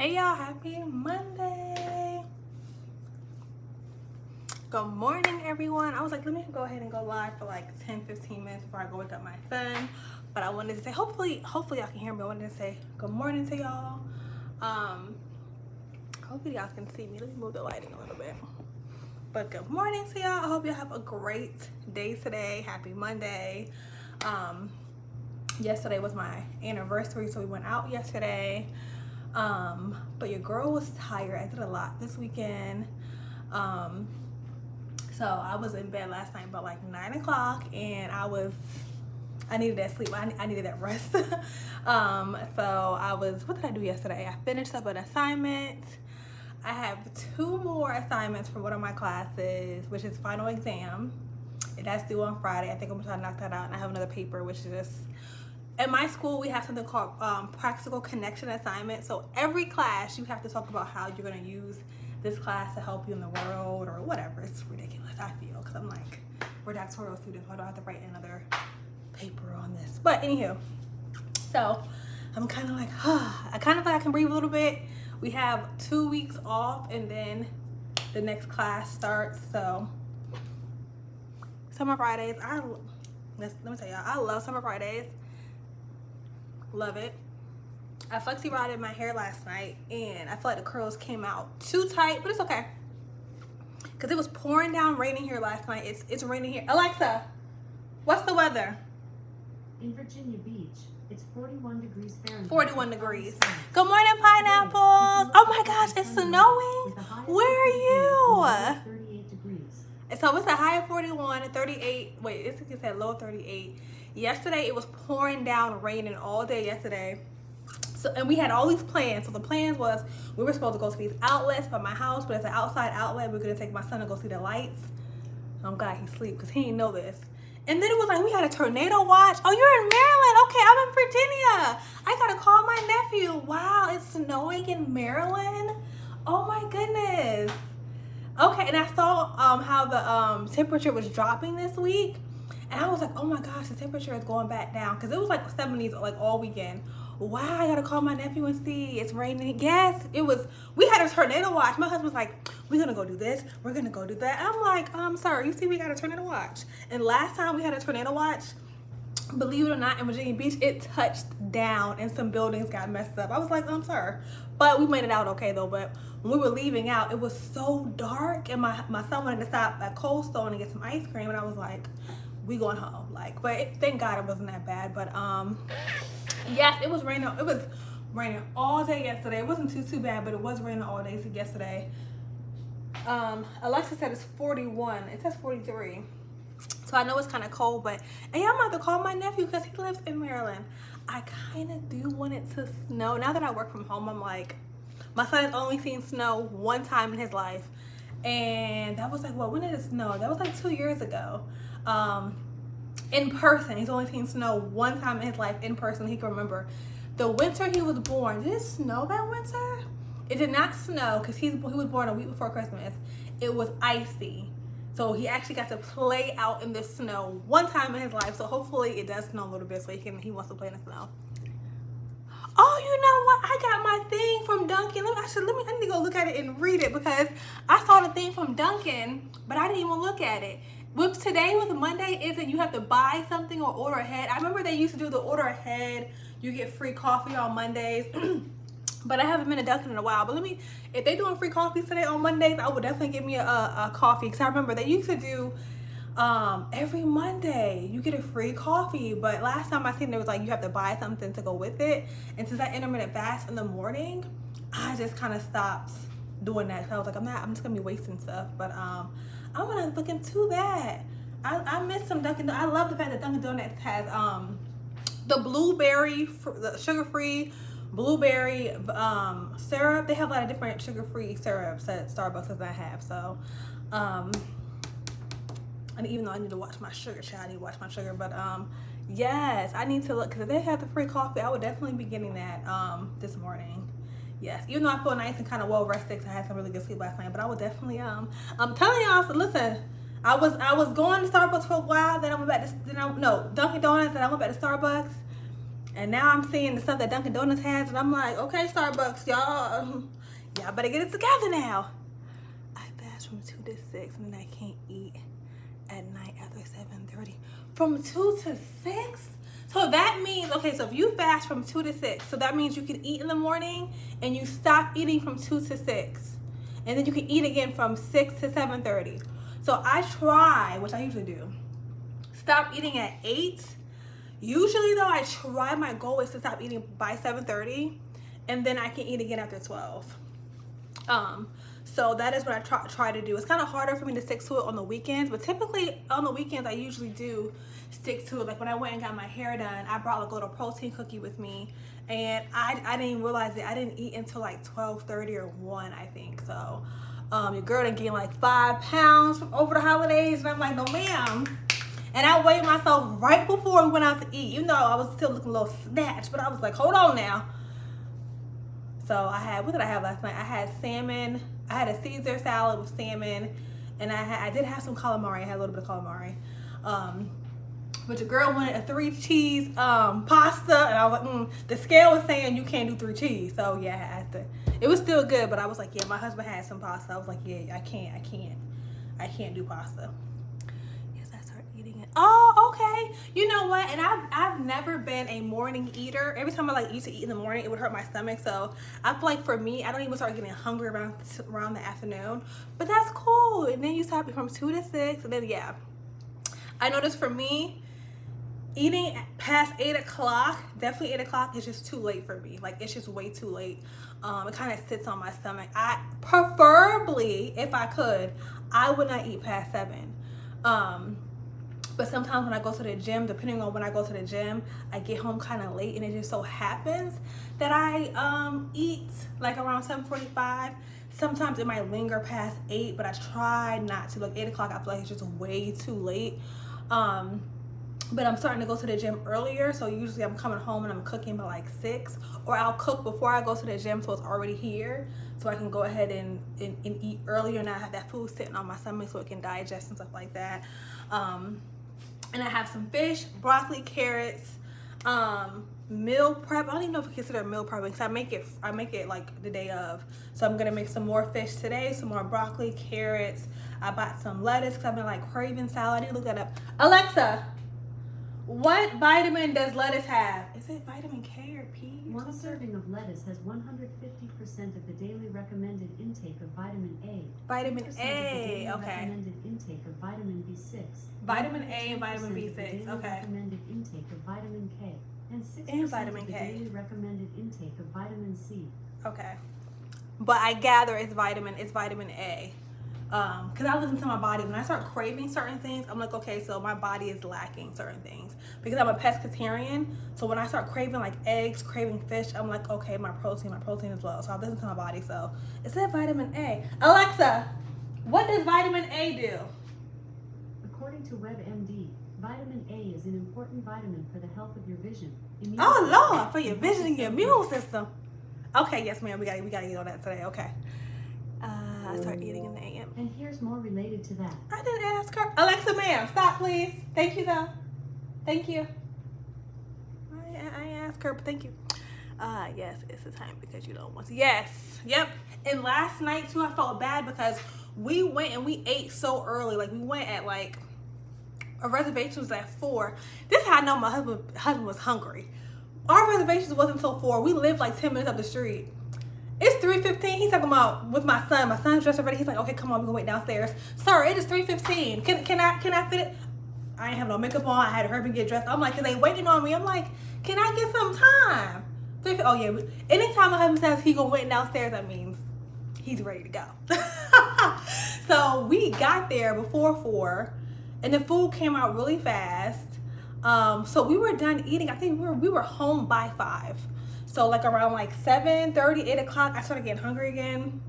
Hey y'all, happy Monday. Good morning everyone. I was like, let me go ahead and go live for like 10-15 minutes before I go wake up my son. But I wanted to say, hopefully y'all can hear me. I wanted to say good morning to y'all. Hopefully y'all can see me. Let me move the lighting a little bit. But good morning to y'all. I hope y'all have a great day today. Happy Monday. Yesterday was my anniversary, so we went out yesterday. But your girl was tired. I did a lot this weekend. So I was in bed last night about like 9 o'clock, and I needed that sleep. I needed that rest. So what did I do yesterday? I finished up an assignment. I have 2 more assignments for one of my classes, which is final exam. That's due on Friday. I think I'm trying to knock that out, and I have another paper, which is just, at my school, we have something called practical connection assignment. So every class, you have to talk about how you're going to use this class to help you in the world or whatever. It's ridiculous, I feel, because I'm like, we're doctoral students, so I don't have to write another paper on this. But anywho, so I'm kind of like, I kind of feel like I can breathe a little bit. We have 2 weeks off, and then the next class starts. So summer Fridays, let me tell y'all, I love summer Fridays. Love it. I flexi rotted my hair last night, and I feel like the curls came out too tight, but it's okay, because it was pouring down raining here last night. It's raining here. Alexa, what's the weather? In Virginia Beach, it's 41 degrees Fahrenheit. 41 degrees. Good morning, pineapples. Oh my gosh, it's snowing. Where are you? 38 degrees. So it's a high of 41 and 38. Wait, it's a low of 38. Yesterday it was pouring down, raining all day yesterday. So, and we had all these plans. So the plans was we were supposed to go to these outlets by my house, but it's an outside outlet. We're gonna take my son to go see the lights. I'm glad he's asleep because he didn't know this. And then it was like we had a tornado watch. Oh, you're in Maryland? Okay, I'm in Virginia. I gotta call my nephew. Wow, it's snowing in Maryland. Oh my goodness. Okay, and I saw how the temperature was dropping this week. And I was like, oh my gosh, the temperature is going back down. Because it was like 70s like all weekend. Wow, I gotta call my nephew and see. It's raining. Yes, it was. We had a tornado watch. My husband's like, we're gonna go do this. We're gonna go do that. I'm like, sir, you see we got a tornado watch. And last time we had a tornado watch, believe it or not, in Virginia Beach, it touched down and some buildings got messed up. I was like, sir. But we made it out okay though. But when we were leaving out, it was so dark. And my son wanted to stop at Cold Stone and get some ice cream. And I was like, we going home. Thank God it wasn't that bad. But yes, it was raining. It was raining all day yesterday. It wasn't too bad, but it was raining all day yesterday. Alexa said it's 41. It says 43. So I know it's kind of cold, but and I'm about to call my nephew because he lives in Maryland. I kind of do want it to snow. Now that I work from home, I'm like, my son has only seen snow one time in his life, and that was like, well, when did it snow? That was like 2 years ago. In person, he's only seen snow one time in his life in person. He can remember. The winter he was born, did it snow that winter? It did not snow because he was born a week before Christmas. It was icy. So he actually got to play out in the snow one time in his life. So hopefully it does snow a little bit so he wants to play in the snow. Oh, you know what? I got my thing from Dunkin'. I need to go look at it and read it because I saw the thing from Dunkin', but I didn't even look at it. Today with Monday, is it you have to buy something or order ahead? I remember they used to do the order ahead. You get free coffee on Mondays. But I haven't been to Dunkin' in a while. But if they're doing free coffees today on Mondays, I would definitely get me a coffee. Because I remember they used to do every Monday, you get a free coffee. But last time I seen it was like you have to buy something to go with it. And since I intermittent fast in the morning, I just kind of stopped doing that. So I was like, I'm just going to be wasting stuff. But I'm going to look into that. I miss some Dunkin' Donuts. I love the fact that Dunkin' Donuts has the blueberry, the sugar-free blueberry syrup. They have a lot of different sugar-free syrups that Starbucks does not have. So, and even though I need to watch my sugar, I need to watch my sugar. But yes, I need to look because if they have the free coffee, I would definitely be getting that this morning. Yes, even though I feel nice and kind of well rested, I had some really good sleep last night. But I would definitely I'm telling y'all. So listen, I was going to Starbucks for a while. Then I went back to Dunkin' Donuts, and I went back to Starbucks. And now I'm seeing the stuff that Dunkin' Donuts has, and I'm like, okay, Starbucks, y'all better get it together now. I fast from 2 to 6, and then I can't eat at night after 7:30. From 2 to 6? So that means, okay, so if you fast from 2 to 6, so that means you can eat in the morning, and you stop eating from 2 to 6. And then you can eat again from 6 to 7:30. So I try, which I usually do, stop eating at 8. Usually though, I try, my goal is to stop eating by 7:30, and then I can eat again after 12. So that is what I try to do. It's kind of harder for me to stick to it on the weekends, but typically on the weekends I usually do stick to it. Like when I went and got my hair done, I brought like a little protein cookie with me, and I didn't even realize it. I didn't eat until like 12:30 or 1, I think. So your girl done gained like 5 pounds from over the holidays, and I'm like, no ma'am. And I weighed myself right before we went out to eat, even though I was still looking a little snatched, but I was like, hold on now. So I had, what did I have last night? I had salmon. I had a Caesar salad with salmon, and I did have some calamari. I had a little bit of calamari. But the girl wanted a 3 cheese pasta, and I was like, the scale was saying you can't do 3 cheese. So yeah, I had to. It was still good, but I was like, yeah, my husband had some pasta. I was like, yeah, I can't do pasta. Oh, okay. You know what? And I've never been a morning eater. Every time I like used to eat in the morning, it would hurt my stomach. So I feel like for me, I don't even start getting hungry around the afternoon. But that's cool. And then you stop from 2 to 6, and then yeah. I noticed for me, eating past 8 o'clock, definitely 8 o'clock is just too late for me. Like it's just way too late. It kind of sits on my stomach. I preferably, if I could, I would not eat past 7. But sometimes when I go to the gym, depending on when I go to the gym, I get home kind of late, and it just so happens that I eat like around 7:45. Sometimes it might linger past 8, but I try not to. Like 8 o'clock, I feel like it's just way too late. But I'm starting to go to the gym earlier, so usually I'm coming home and I'm cooking by like 6, or I'll cook before I go to the gym so it's already here, so I can go ahead and eat earlier and not have that food sitting on my stomach so it can digest and stuff like that. And I have some fish, broccoli, carrots, meal prep. I don't even know if I consider meal prepping, because I make it like the day of. So I'm gonna make some more fish today, some more broccoli, carrots. I bought some lettuce because I've been like craving salad. I need to look that up. Alexa, what vitamin does lettuce have? Is it vitamin K or P? One serving of lettuce has 150% of the daily recommended intake of vitamin A. Vitamin A, of the daily okay. recommended intake of vitamin B6. Vitamin A and vitamin 10% of the B6, daily okay. recommended intake of vitamin K. And 6% And vitamin of the K. daily recommended intake of vitamin C. Okay. But I gather it's vitamin A. Because I listen to my body. When I start craving certain things, I'm like, okay, so my body is lacking certain things. Because I'm a pescatarian, so when I start craving like eggs, craving fish, I'm like, okay, my protein is low. So I listen to my body. So it said vitamin A. Alexa, what does vitamin A do? According to WebMD, vitamin A is an important vitamin for the health of your vision. Oh Lord, for your vision and your immune system. Okay, yes ma'am, we gotta get on that today. Okay. I start eating in the AM. And here's more related to that. I didn't ask her. Alexa, ma'am, stop, please. Thank you, though. Thank you. I asked her, but thank you. Yes, it's the time because you don't want to. Yes, yep. And last night, too, I felt bad because we went and we ate so early. Like, we went at, like, our reservation was at 4. This is how I know my husband was hungry. Our reservations wasn't until 4. We lived, like, 10 minutes up the street. It's 3:15. He's talking about with my son. My son's dressed already. He's like, okay, come on, we can wait downstairs. Sir, it is 3:15. Can I fit it? I ain't have no makeup on. I had her get dressed. I'm like, cause they waiting on me. I'm like, can I get some time? Oh yeah. Anytime my husband says he gonna wait downstairs, that means he's ready to go. So we got there before 4, and the food came out really fast. So we were done eating. I think we were home by 5. So like around like 7:30, 8 o'clock, I started getting hungry again.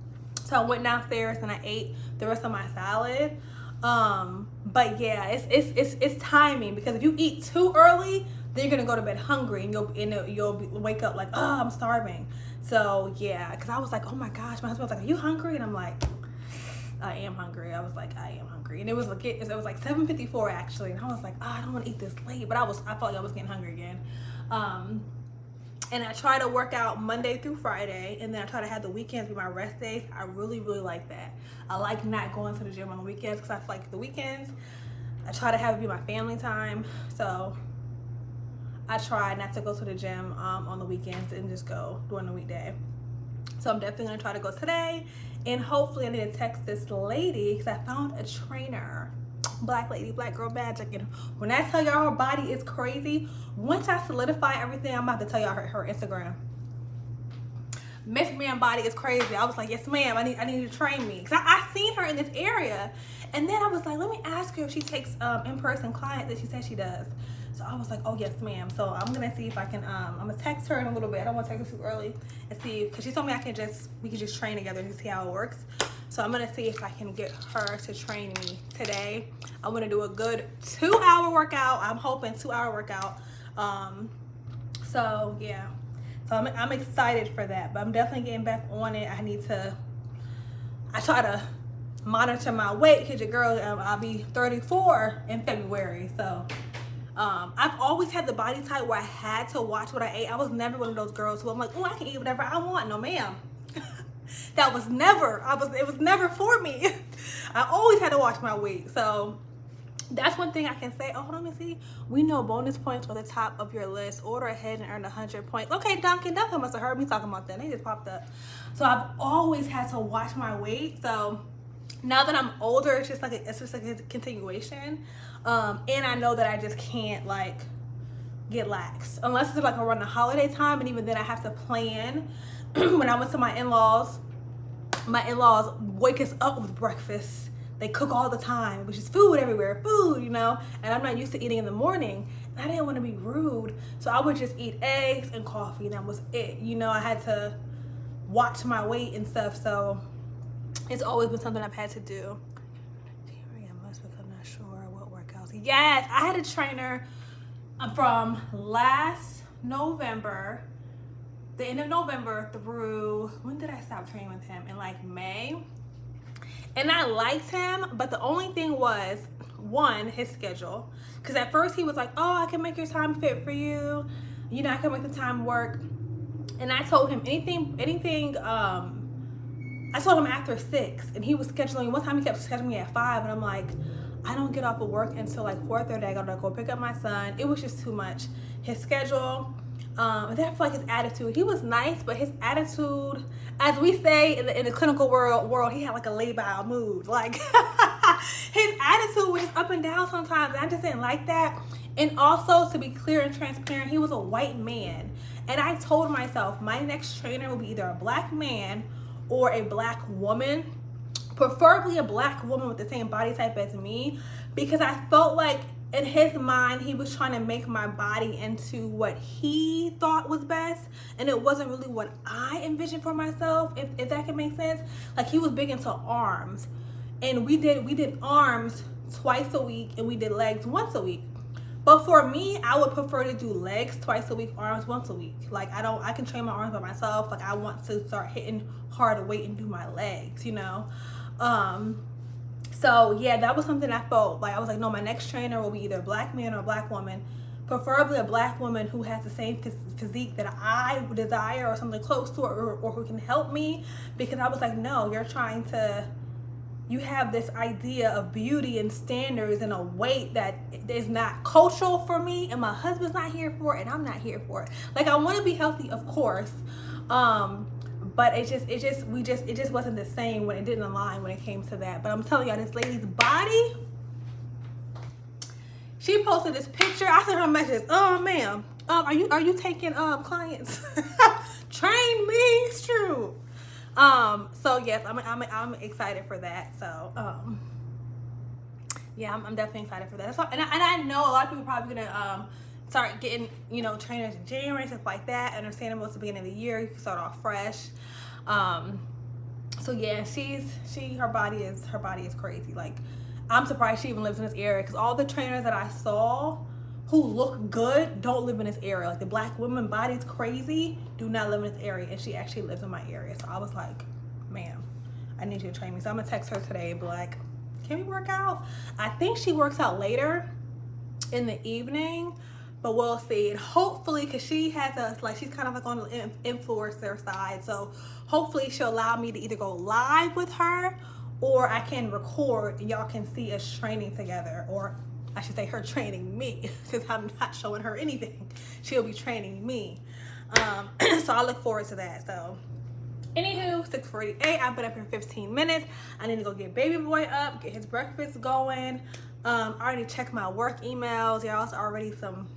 So I went downstairs and I ate the rest of my salad. But yeah, it's timing, because if you eat too early, then you're gonna go to bed hungry, and you'll wake up like, oh, I'm starving. So yeah, because I was like, oh my gosh, my husband was like, are you hungry? And I'm like, I am hungry. I was like, I am hungry. And it was like 7:54 actually, and I was like, oh, I don't want to eat this late, but I felt like I was getting hungry again. And I try to work out Monday through Friday, and then I try to have the weekends be my rest days. I really, really like that. I like not going to the gym on the weekends because I feel like the weekends, I try to have it be my family time. So I try not to go to the gym on the weekends and just go during the weekday. So I'm definitely gonna try to go today, and hopefully I need to text this lady because I found a trainer. Black lady, black girl magic. And when I tell y'all her body is crazy, once I solidify everything, I'm about to tell y'all her Instagram. Miss Man body is crazy. I was like, yes ma'am, I need you to train me. Because I seen her in this area. And then I was like, let me ask her if she takes in-person clients, that she said she does. So I was like, oh yes ma'am. So I'm gonna see if I can, I'm gonna text her in a little bit. I don't want to text her too early and see, because she told me we can just train together and see how it works. So I'm gonna see if I can get her to train me today. I'm gonna do a good 2-hour workout. I'm hoping 2-hour workout. So yeah, so I'm excited for that, but I'm definitely getting back on it. I try to monitor my weight because your girl, I'll be 34 in February. So I've always had the body type where I had to watch what I ate. I was never one of those girls who I'm like, oh, I can eat whatever I want. No ma'am. That was never, it was never for me. I always had to watch my weight. So that's one thing I can say. Oh, let me see. We know bonus points are the top of your list. Order ahead and earn 100 points. Okay, Dunkin' must have heard me talking about that. They just popped up. So I've always had to watch my weight. So now that I'm older, it's just like a continuation. And I know that I just can't like get lax unless it's like around the holiday time, and even then I have to plan. When I went to my in-laws wake us up with breakfast. They cook all the time, which is food everywhere, food, you know, and I'm not used to eating in the morning. I didn't want to be rude, so I would just eat eggs and coffee, and that was it. You know, I had to watch my weight and stuff, so it's always been something I've had to do. I must become not sure what workouts. Yes, I had a trainer from last November, the end of November through, when did I stop training with him? In like May. And I liked him, but the only thing was, one, his schedule. Because at first he was like, oh, I can make your time fit for you. You know, I can make the time work. And I told him I told him after 6, and he was scheduling, one time he kept scheduling me at 5, and I'm like, I don't get off of work until like 4:30. I gotta go pick up my son. It was just too much. His schedule, and then I feel like his attitude. He was nice, but his attitude, as we say in the clinical world, he had like a lay-by mood. Like his attitude was just up and down sometimes. And I just didn't like that. And also, to be clear and transparent, he was a white man. And I told myself my next trainer will be either a black man or a black woman, preferably a black woman with the same body type as me, because I felt like in his mind he was trying to make my body into what he thought was best, and it wasn't really what I envisioned for myself, if that can make sense. Like, he was big into arms, and we did arms twice a week, and we did legs once a week. But for me, I would prefer to do legs twice a week, arms once a week. Like, I can train my arms by myself. Like, I want to start hitting harder weight and do my legs, you know? So yeah, that was something I felt like, I was like, no, my next trainer will be either a black man or a black woman, preferably a black woman who has the same physique that I desire, or something close to, or who can help me. Because I was like, no, you have this idea of beauty and standards and a weight that is not cultural for me, and my husband's not here for it, and I'm not here for it. Like, I want to be healthy, of course, but it just wasn't the same when it didn't align when it came to that. But I'm telling y'all, this lady's body, she posted this picture. I sent her a message. Oh, ma'am, are you taking clients? Train me. It's true. So yes, I'm excited for that. So yeah, I'm definitely excited for that. So, and I know a lot of people are probably gonna start getting, you know, trainers in January, stuff like that. Understandable, it's the beginning of the year, you can start off fresh. So yeah, her body is crazy. Like, I'm surprised she even lives in this area, because all the trainers that I saw who look good don't live in this area. Like, the black woman body's crazy, do not live in this area, and she actually lives in my area. So I was like, ma'am, I need you to train me. So I'm gonna text her today and be like, can we work out? I think she works out later in the evening, but we'll see. And hopefully, because she has a, like, she's kind of like on the influencer side, so hopefully she'll allow me to either go live with her, or I can record and y'all can see us training together, or I should say her training me, because I'm not showing her anything. She'll be training me. So I look forward to that. So anywho, 6:48, I've been up here 15 minutes. I need to go get baby boy up, get his breakfast going. I already checked my work emails. Y'all's already some,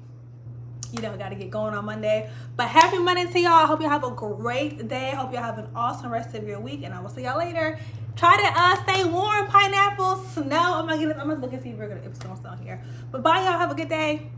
you know, got to get going on Monday. But happy Monday to y'all. I hope you have a great day. I hope y'all have an awesome rest of your week, and I will see y'all later. Try to stay warm, pineapple, snow. I'm gonna look and see if we're gonna, if snow's down here. But bye, y'all. Have a good day.